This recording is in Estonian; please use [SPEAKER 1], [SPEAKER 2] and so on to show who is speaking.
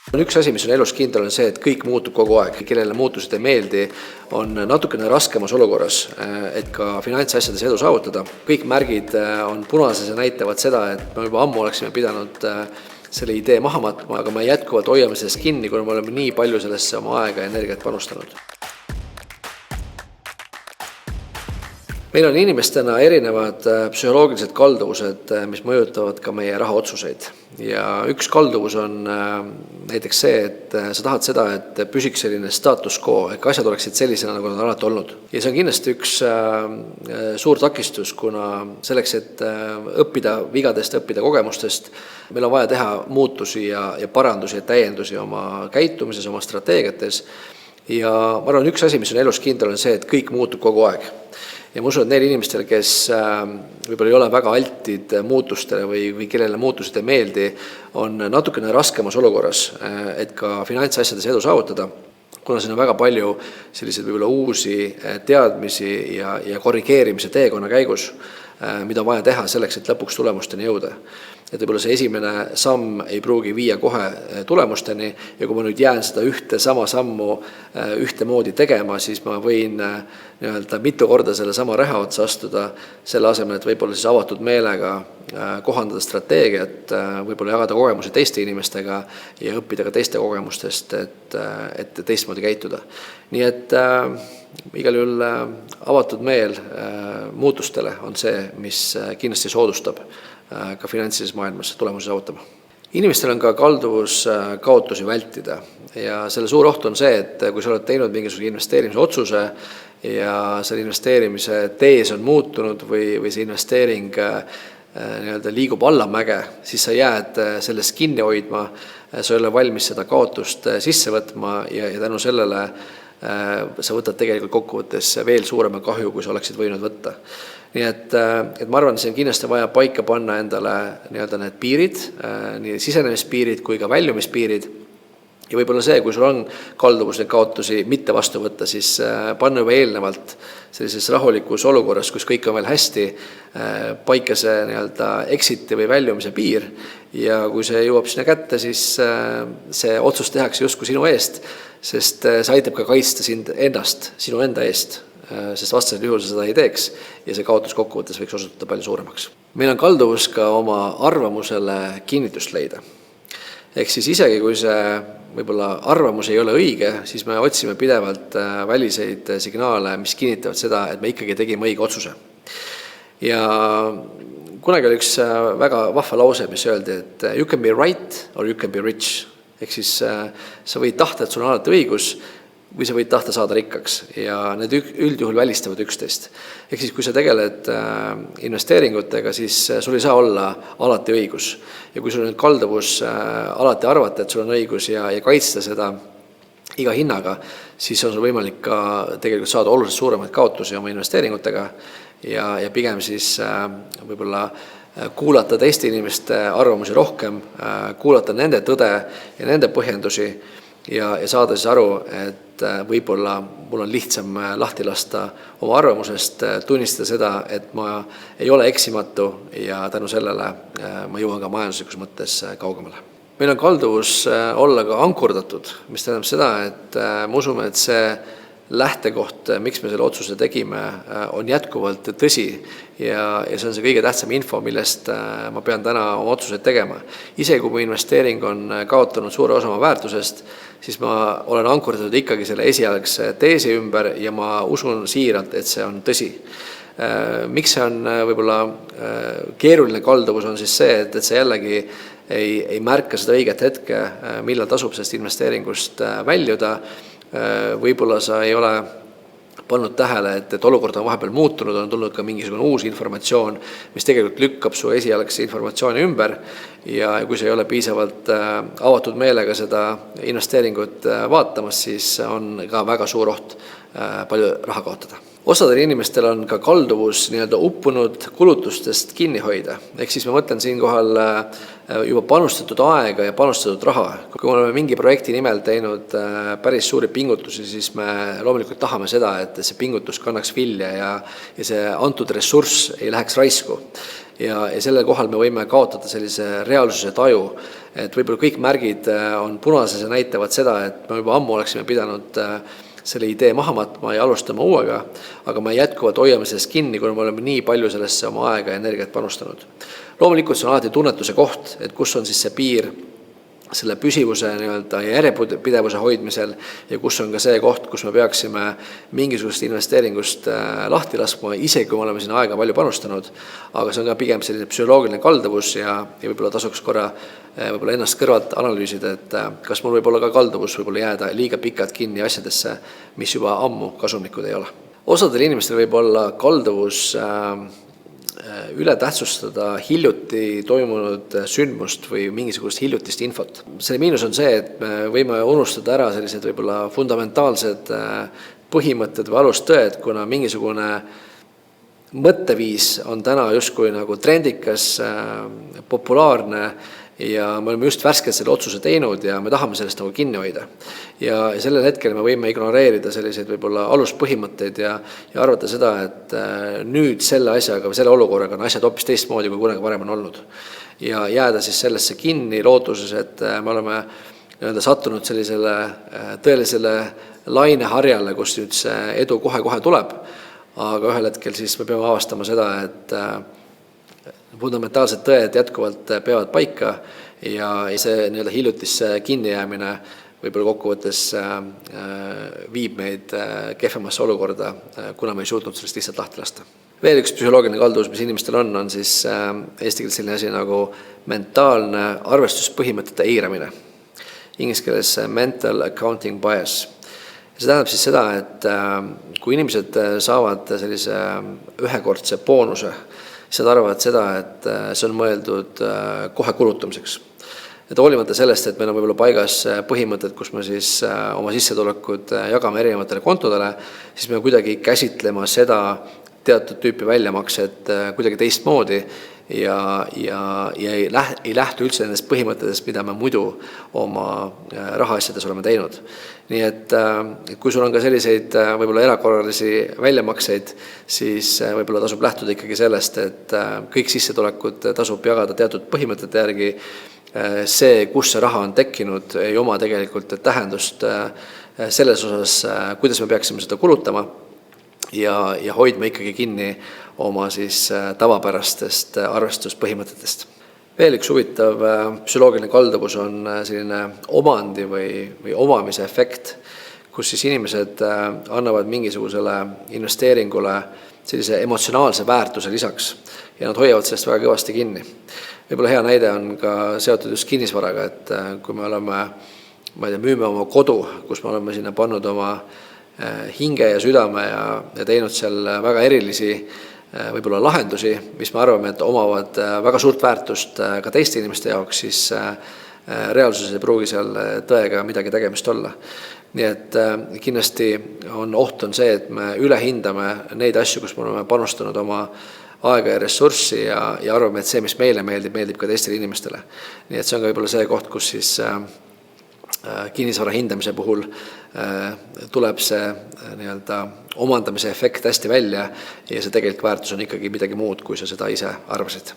[SPEAKER 1] Üks asi, mis on elus kindel, on see, et kõik muutub kogu aeg. Kellele muutused ei meeldi, on natukene raskemas olukorras, et ka finantsasjades edu saavutada. Kõik märgid on punases ja näitavad seda, et me juba ammu oleksime pidanud selle idee maha matma, aga me jätkuvalt hoiame sellest kinni, kuna me oleme nii palju sellesse oma aega ja energiat panustanud. Meil on inimestena erinevad psühholoogilised kalduvused, mis mõjutavad ka meie rahaotsuseid. Ja üks kalduvus on näiteks see, et sa tahad seda, et püsiks selline status quo, ehk asjad oleksid sellisena, nagu nad on alati olnud. Ja see on kindlasti üks suur takistus, kuna selleks, et õppida vigadest, õppida kogemustest, meil on vaja teha muutusi ja parandusi ja täiendusi oma käitumises, oma strateegiates. Ja ma arvan, üks asi, mis on elus kindel, on see, et kõik muutub kogu aeg. Ja ma usun, et neil inimestel, kes võib-olla ei ole väga altid muutustele või kellele muutused ei meeldi, on natukene raskemas olukorras, et ka finantsasjades edu saavutada, kuna siin on väga palju selliseid võib-olla uusi teadmisi ja korrigeerimise teekonna käigus, mida on vaja teha selleks, et lõpuks tulemusteni jõuda. Et võib-olla see esimene samm ei pruugi viia kohe tulemusteni ja kui ma nüüd jään seda ühte sama sammu ühtemoodi tegema, siis ma võin mitu korda selle sama reha otsa astuda selle asemel, et võib-olla siis avatud meelega kohandada strateegiat, võib-olla jagada kogemusi teiste inimestega ja õppida ka teiste kogemustest, et teistmoodi käituda. Nii et igal juhul avatud meel muutustele on see, mis kindlasti soodustab ka finantsilises maailmas tulemusi saavutama. Inimestel on ka kalduvus kaotusi vältida ja selle suur oht on see, et kui sa oled teinud mingisuguse investeerimise otsuse ja selle investeerimise tees on muutunud või see investeering liigub allamäge, siis sa jääd sellest kinni hoidma, sa ei ole valmis seda kaotust sisse võtma ja tänu sellele sa võtad tegelikult kokkuvõttes veel suurema kahju, kui sa oleksid võinud võtta. Nii et ma arvan, et see on kindlasti vaja paika panna endale need piirid, nii sisenemispiirid kui ka väljumispiirid. Ja võib-olla see, kui sul on kalduvus neid kaotusi mitte vastu võtta, siis panna juba eelnevalt sellises rahulikus olukorras, kus kõik on veel hästi, paika see exiti või väljumise piir. Ja kui see jõuab sinna kätte, siis see otsus tehakse justkui sinu eest, sest see aitab ka kaitsta sind ennast, sinu enda eest, sest vastasel juhul sa seda ei teeks ja see kaotus kokkuvõttes võiks osutuda palju suuremaks. Meil on kalduvus ka oma arvamusele kinnitust leida. Ehk siis isegi kui see võib-olla arvamus ei ole õige, siis me otsime pidevalt väliseid signaale, mis kinnitavad seda, et me ikkagi tegime õige otsuse. Ja kunagi oli üks väga vahva lause, mis öeldi, et you can be right or you can be rich. Ehk siis sa võid tahta, et sul on alati õigus, või sa võid tahta saada rikkaks ja need üldjuhul välistavad üksteist. Ehk siis kui sa tegeled investeeringutega, siis sul ei saa olla alati õigus. Ja kui sul on kalduvus alati arvata, et sul on õigus ja kaitsta seda iga hinnaga, siis on sul võimalik ka tegelikult saada oluliselt suuremaid kaotusi oma investeeringutega ja pigem siis võib-olla kuulata teiste inimeste arvamusi rohkem, kuulata nende tõde ja nende põhjendusi ja saada siis aru, et võib-olla mul on lihtsam lahti lasta oma arvamusest, tunnistada seda, et ma ei ole eksimatu ja tänu sellele ma jõuan ka majanduslikus mõttes kaugemale. Meil on kalduvus olla ka ankurdatud, mis tähendab seda, et ma usume, et see lähtekoht, miks me selle otsuse tegime, on jätkuvalt tõsi ja see on see kõige tähtsam info, millest ma pean täna oma otsuseid tegema. Isegi kui mu investeering on kaotanud suure osa oma väärtusest, siis ma olen ankurdatud ikkagi selle esialgse teesi ümber ja ma usun siiralt, et see on tõsi. Miks see on võib-olla keeruline kalduvus on siis see, et sa jällegi ei märka seda õiget hetke, millal tasub sellest investeeringust väljuda. Võib-olla sa ei ole pannud tähele, et olukord on vahepeal muutunud, on tulnud ka mingisugune uus informatsioon, mis tegelikult lükkab su esialgse informatsiooni ümber ja kui sa ei ole piisavalt avatud meelega seda investeeringut vaatamas, siis on ka väga suur oht palju raha kaotada. Osadel inimestel on ka kalduvus uppunud kulutustest kinni hoida. Ehk siis ma mõtlen siinkohal juba panustatud aega ja panustatud raha. Kui me oleme mingi projekti nimel teinud päris suuri pingutusi, siis me loomulikult tahame seda, et see pingutus kannaks vilja ja see antud ressurss ei läheks raisku. ja sellel kohal me võime kaotada sellise reaalsuse taju, et võib-olla kõik märgid on punases ja näitavad seda, et me juba ammu oleksime pidanud selle idee maha matma ja alustama uuega, aga me jätkuvalt hoiame sellest kinni, kuna me oleme nii palju sellesse oma aega ja energiat panustanud. Loomulikult see on alati tunnetuse koht, et kus on siis see piir selle püsivuse ja järjepidevuse hoidmisel ja kus on ka see koht, kus me peaksime mingisugust investeeringust lahti laskma, isegi kui me oleme sinna aega palju panustanud, aga see on ka pigem selline psühholoogiline kalduvus ja võib-olla tasuks korra ennast kõrvalt analüüsida, et kas mul võib olla ka kalduvus võib-olla jääda liiga pikalt kinni asjadesse, mis juba ammu kasumlikud ei ole. Osadel inimestel võib olla kalduvus üle tähtsustada hiljuti toimunud sündmust või mingisugust hiljutist infot. Selle miinus on see, et me võime unustada ära sellised võib-olla fundamentaalsed põhimõtted või alustõed, kuna mingisugune mõtteviis on täna justkui nagu trendikas, populaarne ja me oleme just värskelt selle otsuse teinud ja me tahame sellest nagu kinni hoida. Ja sellel hetkel me võime ignoreerida selliseid võib-olla aluspõhimõtteid ja arvata seda, et nüüd selle asjaga või selle olukorraga on asjad hoopis teistmoodi, kui kunagi varem on olnud. Ja jääda siis sellesse kinni lootuses, et me oleme sattunud sellisele tõelisele laineharjale, kus nüüd see edu kohe-kohe tuleb, aga ühel hetkel siis me peame avastama seda, et fundamentaalsed tõed jätkuvalt peavad paika ja see hiljutisse kinnijäämine võib-olla kokkuvõttes viib meid kehvemasse olukorda, kuna me ei suutnud sellest lihtsalt lahti lasta. Veel üks psühholoogiline kalduvus, mis inimestel on siis eesti keeles selline asi nagu mentaalne arvestuspõhimõtete eiramine. Inglise keeles mental accounting bias. Ja see tähendab siis seda, et kui inimesed saavad sellise ühekordse boonuse, siis nad arvavad seda, et see on mõeldud kohe kulutamiseks. Et hoolimata sellest, et meil on võib-olla paigas põhimõtted, kus me siis oma sissetulekud jagame erinevatele kontodele, siis me kuidagi käsitlema seda teatud tüüpi väljamaksed kuidagi teistmoodi ja ei lähtu üldse nendest põhimõttedest, mida me muidu oma rahaasjades oleme teinud. Nii et kui sul on ka selliseid võib-olla erakorralisi väljamakseid, siis võib-olla tasub lähtuda ikkagi sellest, et kõik sissetulekud tasub jagada teatud põhimõtete järgi. See, kus see raha on tekkinud, ei oma tegelikult tähendust selles osas, kuidas me peaksime seda kulutama ja hoidma ikkagi kinni oma siis tavapärastest arvestuspõhimõtetest. Veel üks huvitav psühholoogiline kalduvus on selline omandi või omamise efekt, kus siis inimesed annavad mingisugusele investeeringule sellise emotsionaalse väärtuse lisaks ja nad hoiavad sellest väga kõvasti kinni. Võib-olla hea näide on ka seotud just kinnisvaraga, et kui me oleme, müüme oma kodu, kus me oleme sinna pannud oma hinge ja südame ja teinud seal väga erilisi võib-olla lahendusi, mis me arvame, et omavad väga suurt väärtust ka teiste inimeste jaoks, siis reaalsuses ei pruugi seal tõega midagi tegemist olla. Nii et kindlasti oht on see, et me ülehindame neid asju, kus me oleme panustanud oma aega ja ressurssi ja arvame, et see, mis meile meeldib ka teistele inimestele. Nii et see on ka võib-olla see koht, kus siis kinnisvara hindamise puhul tuleb see omandamise efekt hästi välja ja see tegelik väärtus on ikkagi midagi muud, kui sa seda ise arvasid.